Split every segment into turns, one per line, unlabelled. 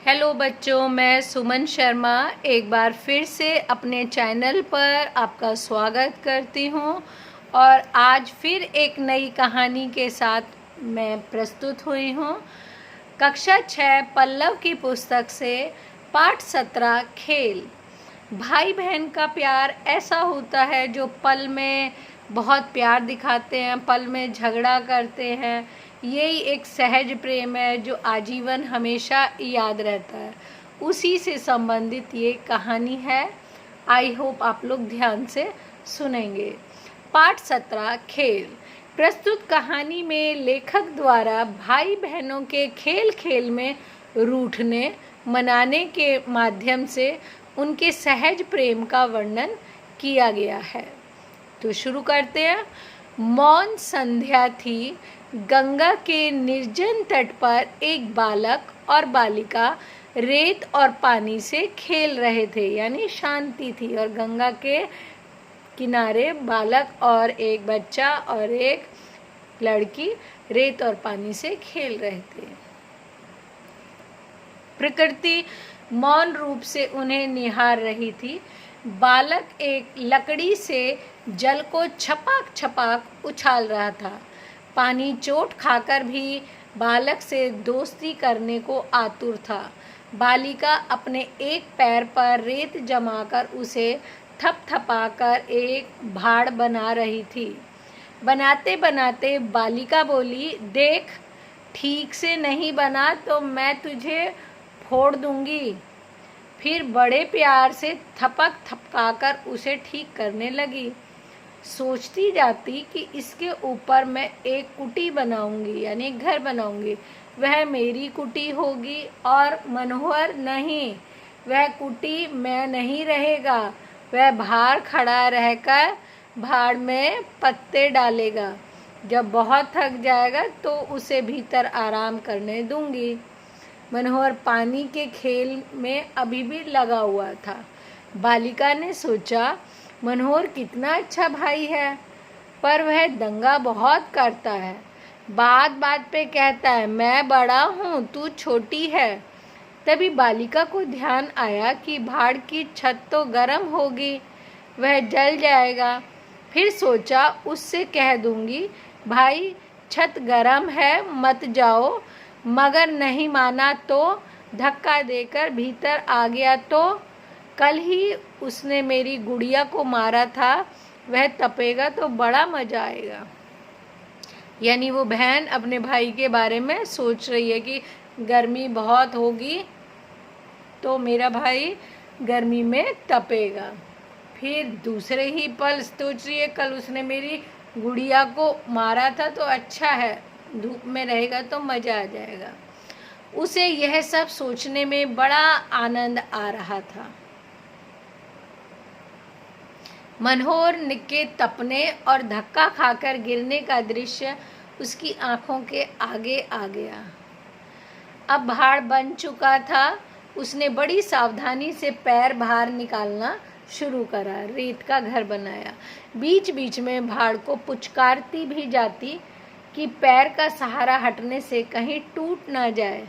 Hello बच्चों, मैं सुमन शर्मा एक बार फिर से अपने चैनल पर आपका स्वागत करती हूँ और आज फिर एक नई कहानी के साथ मैं प्रस्तुत हुई हूँ। कक्षा 6 पल्लव की पुस्तक से पाठ 17 खेल। भाई बहन का प्यार ऐसा होता है जो पल में बहुत प्यार दिखाते हैं, पल में झगड़ा करते हैं। यही एक सहज प्रेम है जो आजीवन हमेशा याद रहता है। उसी से संबंधित ये कहानी है। आई होप आप लोग ध्यान से सुनेंगे। पाठ 17 खेल। प्रस्तुत कहानी में लेखक द्वारा भाई बहनों के खेल खेल में रूठने मनाने के माध्यम से उनके सहज प्रेम का वर्णन किया गया है। तो शुरू करते हैं। मौन संध्या थी। गंगा के निर्जन तट पर एक बालक और बालिका रेत और पानी से खेल रहे थे, यानी शांति थी। और गंगा के किनारे बालक और एक बच्चा और एक लड़की रेत और पानी से खेल रहे थे। प्रकृति मौन रूप से उन्हें निहार रही थी। बालक एक लकड़ी से जल को छपाक छपाक उछाल रहा था। पानी चोट खाकर भी बालक से दोस्ती करने को आतुर था। बालिका अपने एक पैर पर रेत जमाकर उसे थपथपाकर एक भाड़ बना रही थी। बनाते बनाते बालिका बोली, देख, ठीक से नहीं बना तो मैं तुझे फोड़ दूंगी। फिर बड़े प्यार से थपक थपकाकर उसे ठीक करने लगी। सोचती जाती कि इसके ऊपर मैं एक कुटी बनाऊंगी, यानी घर बनाऊंगी। वह मेरी कुटी होगी और मनोहर नहीं, वह कुटी में नहीं रहेगा। वह बाहर खड़ा रहकर भाड़ में पत्ते डालेगा। जब बहुत थक जाएगा तो उसे भीतर आराम करने दूंगी। मनोहर पानी के खेल में अभी भी लगा हुआ था। बालिका ने सोचा, मनोहर कितना अच्छा भाई है, पर वह दंगा बहुत करता है। बात बात पे कहता है, मैं बड़ा हूँ, तू छोटी है। तभी बालिका को ध्यान आया कि भाड़ की छत तो गर्म होगी, वह जल जाएगा। फिर सोचा, उससे कह दूंगी, भाई छत गर्म है, मत जाओ। मगर नहीं माना तो धक्का देकर भीतर आ गया तो कल ही उसने मेरी गुड़िया को मारा था, वह तपेगा तो बड़ा मजा आएगा। यानी वो बहन अपने भाई के बारे में सोच रही है कि गर्मी बहुत होगी तो मेरा भाई गर्मी में तपेगा। फिर दूसरे ही पल सोच रही है, कल उसने मेरी गुड़िया को मारा था तो अच्छा है, धूप में रहेगा तो मज़ा आ जाएगा। उसे यह सब सोचने में बड़ा आनंद आ रहा था। मनोहर के तपने और धक्का खाकर गिरने का दृश्य उसकी आंखों के आगे आ गया। अब भाड़ बन चुका था। उसने बड़ी सावधानी से पैर बाहर निकालना शुरू करा, रेत का घर बनाया। बीच बीच में भाड़ को पुचकारती भी जाती कि पैर का सहारा हटने से कहीं टूट ना जाए।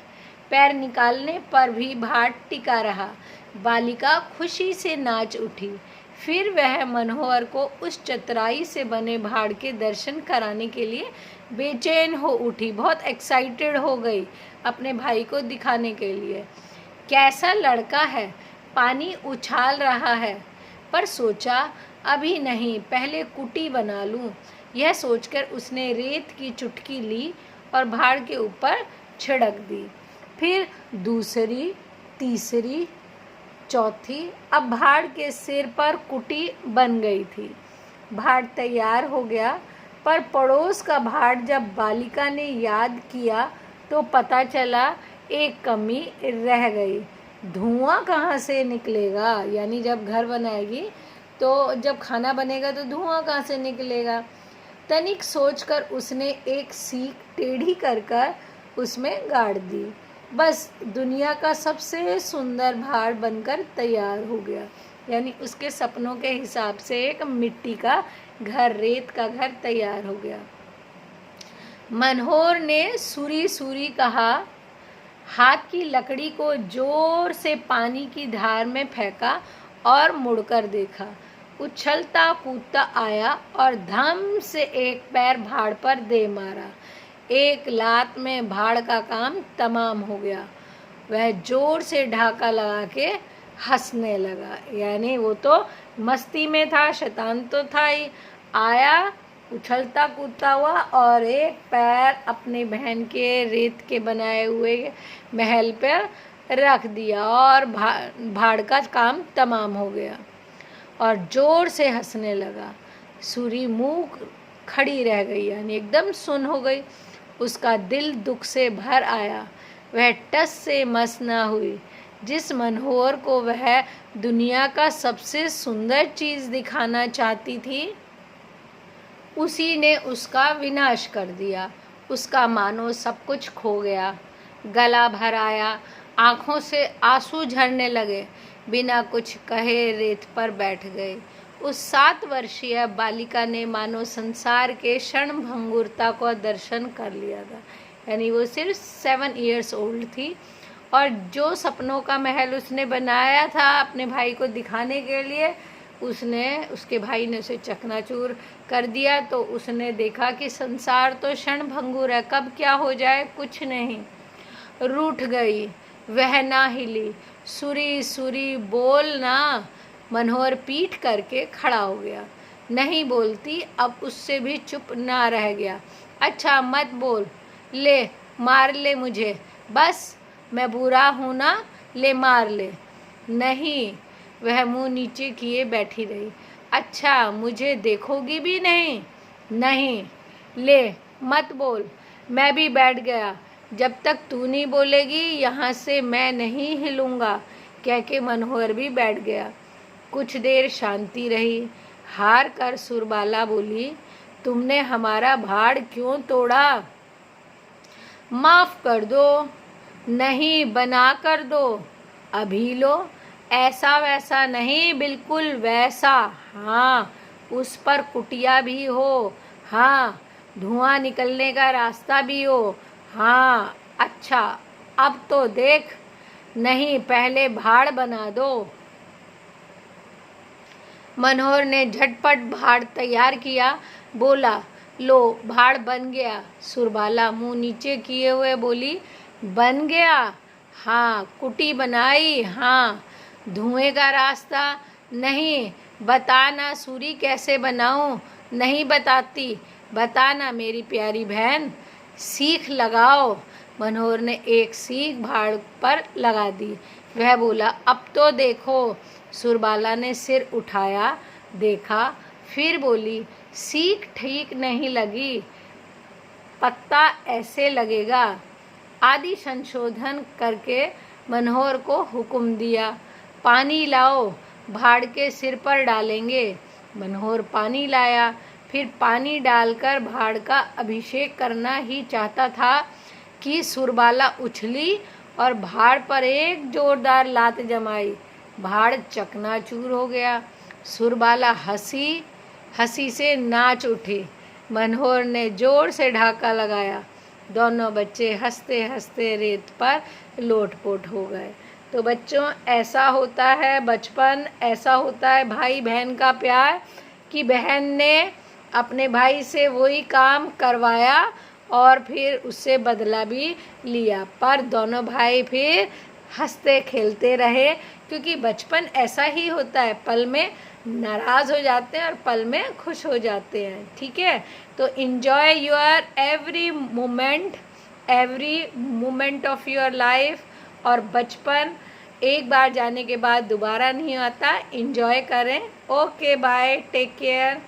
पैर निकालने पर भी भाड़ टिका रहा। बालिका खुशी से नाच उठी। फिर वह मनोहर को उस चतुराई से बने भाड़ के दर्शन कराने के लिए बेचैन हो उठी। बहुत एक्साइटेड हो गई अपने भाई को दिखाने के लिए। कैसा लड़का है, पानी उछाल रहा है। पर सोचा, अभी नहीं, पहले कुटी बना लूं। यह सोचकर उसने रेत की चुटकी ली और भाड़ के ऊपर छिड़क दी। फिर दूसरी, तीसरी, चौथी। अब भाड़ के सिर पर कुटी बन गई थी। भाड़ तैयार हो गया, पर पड़ोस का भाड़ जब बालिका ने याद किया तो पता चला एक कमी रह गई। धुआं कहाँ से निकलेगा, यानी जब घर बनाएगी तो जब खाना बनेगा तो धुआं कहाँ से निकलेगा। तनिक सोचकर उसने एक सीख टेढ़ी कर उसमें गाड़ दी। बस दुनिया का सबसे सुंदर भाड़ बनकर तैयार हो गया। यानी उसके सपनों के हिसाब से एक मिट्टी का घर, रेत का घर तैयार हो गया। मनोहर ने सूरी सूरी कहा, हाथ की लकड़ी को जोर से पानी की धार में फेंका और मुड़कर देखा। उछलता कूदता आया और धम से एक पैर भाड़ पर दे मारा। एक लात में भाड़ का काम तमाम हो गया। वह जोर से ढाका लगा के हंसने लगा। यानी वो तो मस्ती में था, शैतान तो था ही। आया उछलता कूदता हुआ और एक पैर अपनी बहन के रेत के बनाए हुए महल पर रख दिया और भाड़ का काम तमाम हो गया और जोर से हंसने लगा। सूरी मुंह खड़ी रह गई, यानी एकदम सुन्न हो गई। उसका दिल दुख से भर आया। वह टस से मस न हुई। जिस मनोहर को वह दुनिया का सबसे सुंदर चीज़ दिखाना चाहती थी, उसी ने उसका विनाश कर दिया। उसका मानो सब कुछ खो गया। गला भर आया, आँखों से आंसू झरने लगे। बिना कुछ कहे रेत पर बैठ गए। उस 7 वर्षीय बालिका ने मानो संसार के क्षण भंगुरता को दर्शन कर लिया था। यानी वो सिर्फ 7 इयर्स ओल्ड थी और जो सपनों का महल उसने बनाया था अपने भाई को दिखाने के लिए, उसके भाई ने उसे चकनाचूर कर दिया। तो उसने देखा कि संसार तो क्षण भंगुर है, कब क्या हो जाए कुछ नहीं। रूठ गई, वह ना हिली। सुरी सुरी बोल ना। मनोहर पीठ करके खड़ा हो गया। नहीं बोलती, अब उससे भी चुप ना रह गया। अच्छा मत बोल, ले मार ले मुझे, बस मैं बुरा हूँ ना, ले मार ले। नहीं, वह मुंह नीचे किए बैठी रही। अच्छा मुझे देखोगी भी नहीं? नहीं, ले मत बोल। मैं भी बैठ गया। जब तक तू नहीं बोलेगी यहाँ से मैं नहीं हिलूंगा, कह के मनोहर भी बैठ गया। कुछ देर शांति रही। हार कर सुरबाला बोली, तुमने हमारा भाड़ क्यों तोड़ा? माफ कर दो। नहीं, बना कर दो। अभी लो। ऐसा वैसा नहीं, बिल्कुल वैसा। हाँ, उस पर कुटिया भी हो। हाँ, धुआं निकलने का रास्ता भी हो। हाँ, अच्छा अब तो देख। नहीं, पहले भाड़ बना दो। मनोहर ने झटपट भाड़ तैयार किया। बोला, लो भाड़ बन गया। सुरबाला मुंह नीचे किए हुए बोली, बन गया? हाँ। कुटी बनाई? हाँ। धुएं का रास्ता? नहीं। बताना सूरी कैसे बनाऊं? नहीं बताती। बताना मेरी प्यारी बहन। सीख लगाओ। मनोहर ने एक सीख भाड़ पर लगा दी। वह बोला, अब तो देखो। सुरबाला ने सिर उठाया, देखा, फिर बोली, सीख ठीक नहीं लगी, पत्ता ऐसे लगेगा। आदि संशोधन करके मनोहर को हुक्म दिया, पानी लाओ, भाड़ के सिर पर डालेंगे। मनोहर पानी लाया। फिर पानी डालकर भाड़ का अभिषेक करना ही चाहता था कि सुरबाला उछली और भाड़ पर एक जोरदार लात जमाई। भाड़ चकनाचूर हो गया। सुरबाला हंसी से नाच उठी। मनोहर ने जोर से ढाका लगाया। दोनों बच्चे हंसते हंसते रेत पर लोटपोट हो गए। तो बच्चों, ऐसा होता है बचपन, ऐसा होता है भाई बहन का प्यार कि बहन ने अपने भाई से वही काम करवाया और फिर उससे बदला भी लिया, पर दोनों भाई फिर हंसते खेलते रहे, क्योंकि बचपन ऐसा ही होता है, पल में नाराज़ हो जाते हैं और पल में खुश हो जाते हैं। ठीक है, तो enjoy your every moment of your life. और बचपन एक बार जाने के बाद दोबारा नहीं आता, एंजॉय करें। Okay, bye, take care.